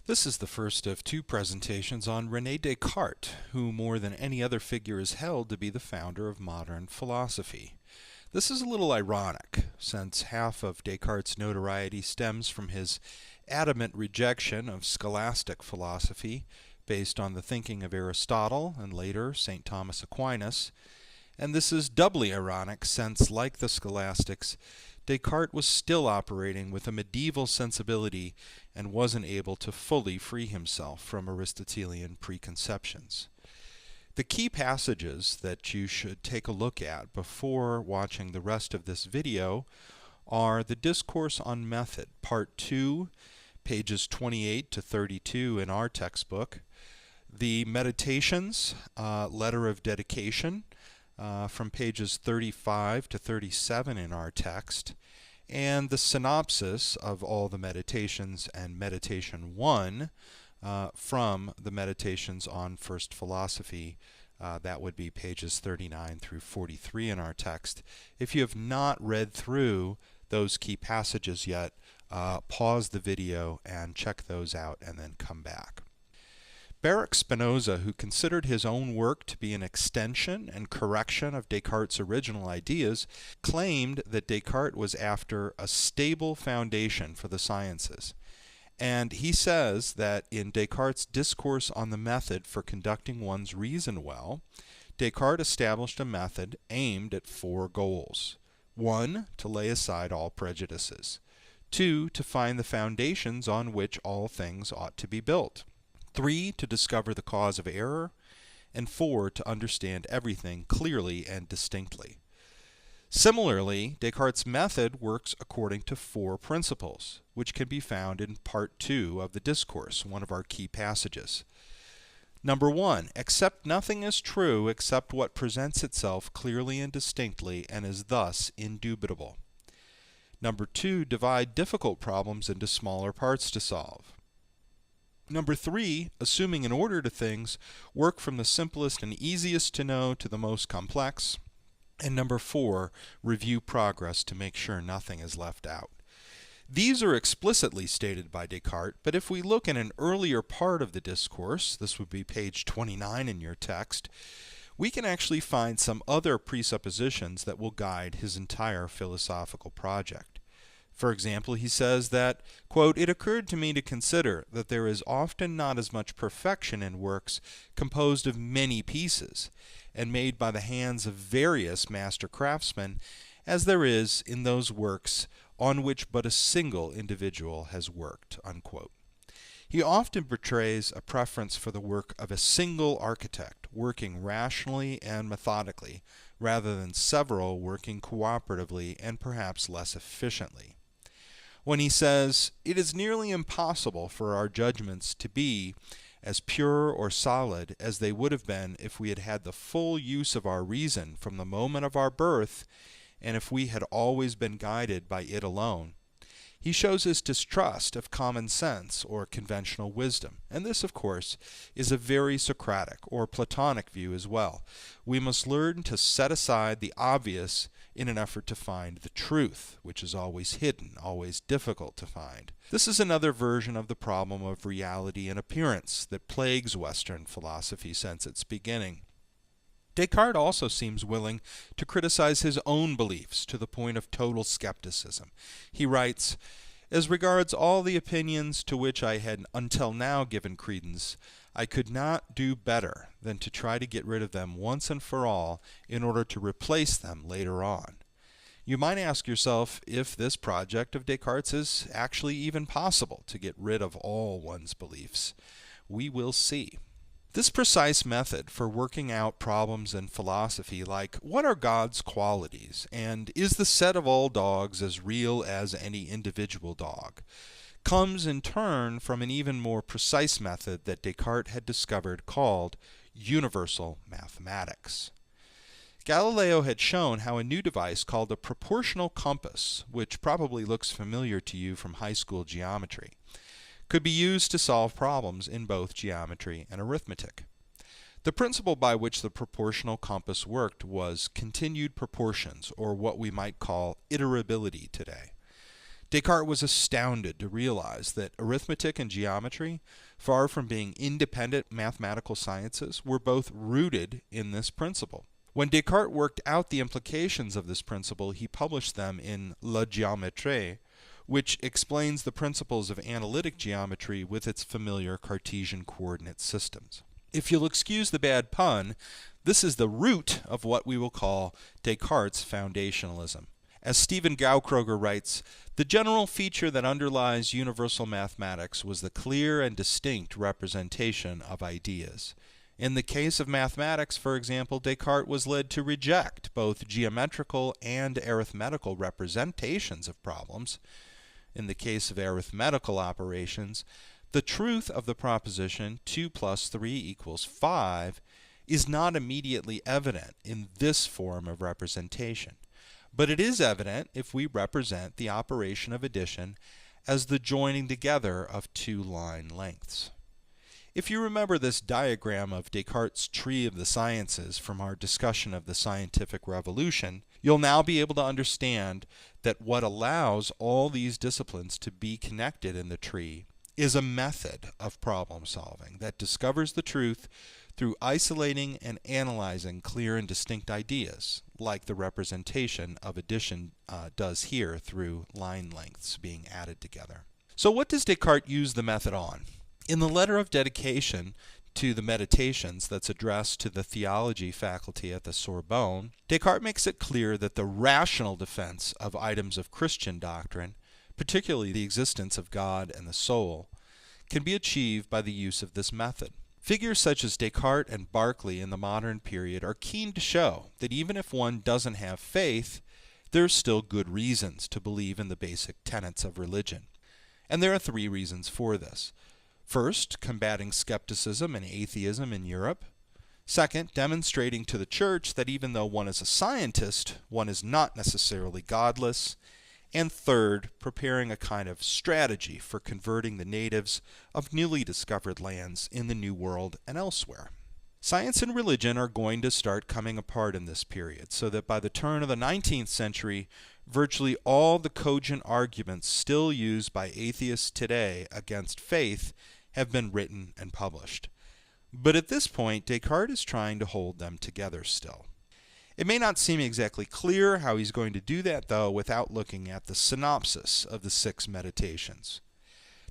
This is the first of two presentations on René Descartes, who more than any other figure is held to be the founder of modern philosophy. This is a little ironic, since half of Descartes' notoriety stems from his adamant rejection of scholastic philosophy based on the thinking of Aristotle and later St. Thomas Aquinas, and this is doubly ironic since, like the scholastics, Descartes was still operating with a medieval sensibility and wasn't able to fully free himself from Aristotelian preconceptions. The key passages that you should take a look at before watching the rest of this video are the Discourse on Method, Part 2, pages 28 to 32 in our textbook, the Meditations, Letter of Dedication, from pages 35 to 37 in our text, and the synopsis of all the meditations and Meditation 1 from the Meditations on First Philosophy. That would be pages 39 through 43 in our text. If you have not read through those key passages yet, pause the video and check those out and then come back. Baruch Spinoza, who considered his own work to be an extension and correction of Descartes' original ideas, claimed that Descartes was after a stable foundation for the sciences. And he says that in Descartes' Discourse on the Method for Conducting One's Reason Well, Descartes established a method aimed at four goals. 1. To lay aside all prejudices. 2. To find the foundations on which all things ought to be built. 3. To discover the cause of error, and 4. To understand everything clearly and distinctly. Similarly, Descartes' method works according to four principles, which can be found in Part 2 of the Discourse, one of our key passages. Number 1, accept nothing as true except what presents itself clearly and distinctly and is thus indubitable. Number 2, divide difficult problems into smaller parts to solve. Number 3, assuming an order to things, work from the simplest and easiest to know to the most complex. And number 4, review progress to make sure nothing is left out. These are explicitly stated by Descartes, but if we look in an earlier part of the discourse, this would be page 29 in your text, we can actually find some other presuppositions that will guide his entire philosophical project. For example, he says that, quote, "It occurred to me to consider that there is often not as much perfection in works composed of many pieces, and made by the hands of various master craftsmen, as there is in those works on which but a single individual has worked," unquote. He often betrays a preference for the work of a single architect, working rationally and methodically, rather than several working cooperatively and perhaps less efficiently. When he says, "It is nearly impossible for our judgments to be as pure or solid as they would have been if we had had the full use of our reason from the moment of our birth, and if we had always been guided by it alone," he shows his distrust of common sense or conventional wisdom. And this, of course, is a very Socratic or Platonic view as well. We must learn to set aside the obvious in an effort to find the truth, which is always hidden, always difficult to find. This is another version of the problem of reality and appearance that plagues Western philosophy since its beginning. Descartes also seems willing to criticize his own beliefs to the point of total skepticism. He writes, "As regards all the opinions to which I had until now given credence, I could not do better than to try to get rid of them once and for all in order to replace them later on." You might ask yourself if this project of Descartes is actually even possible to get rid of all one's beliefs. We will see. This precise method for working out problems in philosophy like what are God's qualities and is the set of all dogs as real as any individual dog comes in turn from an even more precise method that Descartes had discovered called universal mathematics. Galileo had shown how a new device called a proportional compass, which probably looks familiar to you from high school geometry, could be used to solve problems in both geometry and arithmetic. The principle by which the proportional compass worked was continued proportions, or what we might call iterability today. Descartes was astounded to realize that arithmetic and geometry, far from being independent mathematical sciences, were both rooted in this principle. When Descartes worked out the implications of this principle, he published them in La Géométrie, which explains the principles of analytic geometry with its familiar Cartesian coordinate systems. If you'll excuse the bad pun, this is the root of what we will call Descartes' foundationalism. As Stephen Gaukroger writes, the general feature that underlies universal mathematics was the clear and distinct representation of ideas. In the case of mathematics, for example, Descartes was led to reject both geometrical and arithmetical representations of problems. In the case of arithmetical operations, the truth of the proposition 2 plus 3 equals 5 is not immediately evident in this form of representation, but it is evident if we represent the operation of addition as the joining together of two line lengths. If you remember this diagram of Descartes' tree of the sciences from our discussion of the scientific revolution, you'll now be able to understand that what allows all these disciplines to be connected in the tree is a method of problem solving that discovers the truth through isolating and analyzing clear and distinct ideas, like the representation of addition does here through line lengths being added together. So what does Descartes use the method on? In the letter of dedication to the Meditations that's addressed to the theology faculty at the Sorbonne, Descartes makes it clear that the rational defense of items of Christian doctrine, particularly the existence of God and the soul, can be achieved by the use of this method. Figures such as Descartes and Berkeley in the modern period are keen to show that even if one doesn't have faith, there are still good reasons to believe in the basic tenets of religion. And there are three reasons for this. First, combating skepticism and atheism in Europe. Second, demonstrating to the church that even though one is a scientist, one is not necessarily godless. And third, preparing a kind of strategy for converting the natives of newly discovered lands in the New World and elsewhere. Science and religion are going to start coming apart in this period, so that by the turn of the 19th century, virtually all the cogent arguments still used by atheists today against faith have been written and published. But at this point, Descartes is trying to hold them together still. It may not seem exactly clear how he's going to do that, though, without looking at the synopsis of the 6 Meditations.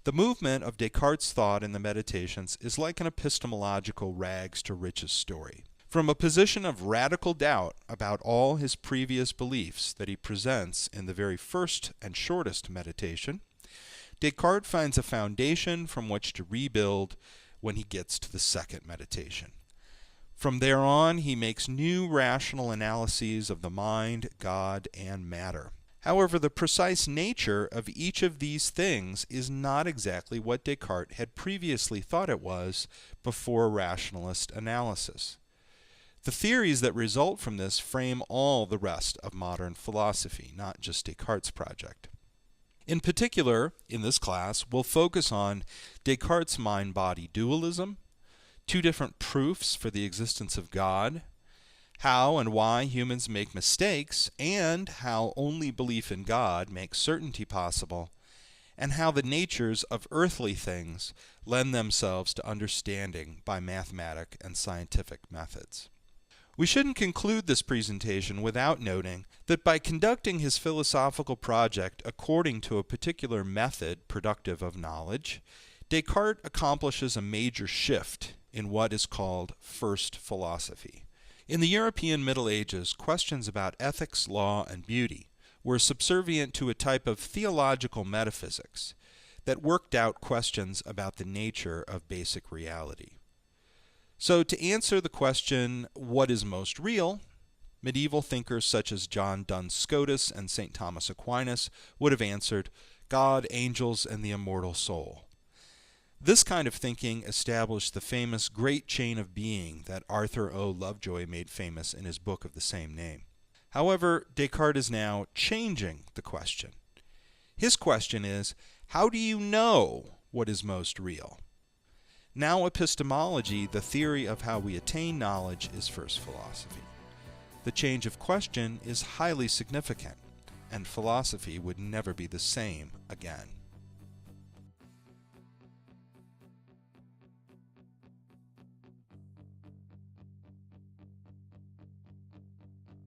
The movement of Descartes' thought in the Meditations is like an epistemological rags to riches story. From a position of radical doubt about all his previous beliefs that he presents in the very first and shortest meditation, Descartes finds a foundation from which to rebuild when he gets to the second meditation. From there on, he makes new rational analyses of the mind, God, and matter. However, the precise nature of each of these things is not exactly what Descartes had previously thought it was before rationalist analysis. The theories that result from this frame all the rest of modern philosophy, not just Descartes' project. In particular, in this class, we'll focus on Descartes' mind-body dualism, 2 different proofs for the existence of God, how and why humans make mistakes, and how only belief in God makes certainty possible, and how the natures of earthly things lend themselves to understanding by mathematic and scientific methods. We shouldn't conclude this presentation without noting that by conducting his philosophical project according to a particular method productive of knowledge, Descartes accomplishes a major shift in what is called first philosophy. In the European Middle Ages, questions about ethics, law, and beauty were subservient to a type of theological metaphysics that worked out questions about the nature of basic reality. So to answer the question, what is most real, medieval thinkers such as John Duns Scotus and St. Thomas Aquinas would have answered, God, angels, and the immortal soul. This kind of thinking established the famous great chain of being that Arthur O. Lovejoy made famous in his book of the same name. However, Descartes is now changing the question. His question is, how do you know what is most real? Now epistemology, the theory of how we attain knowledge, is first philosophy. The change of question is highly significant. and philosophy would never be the same again.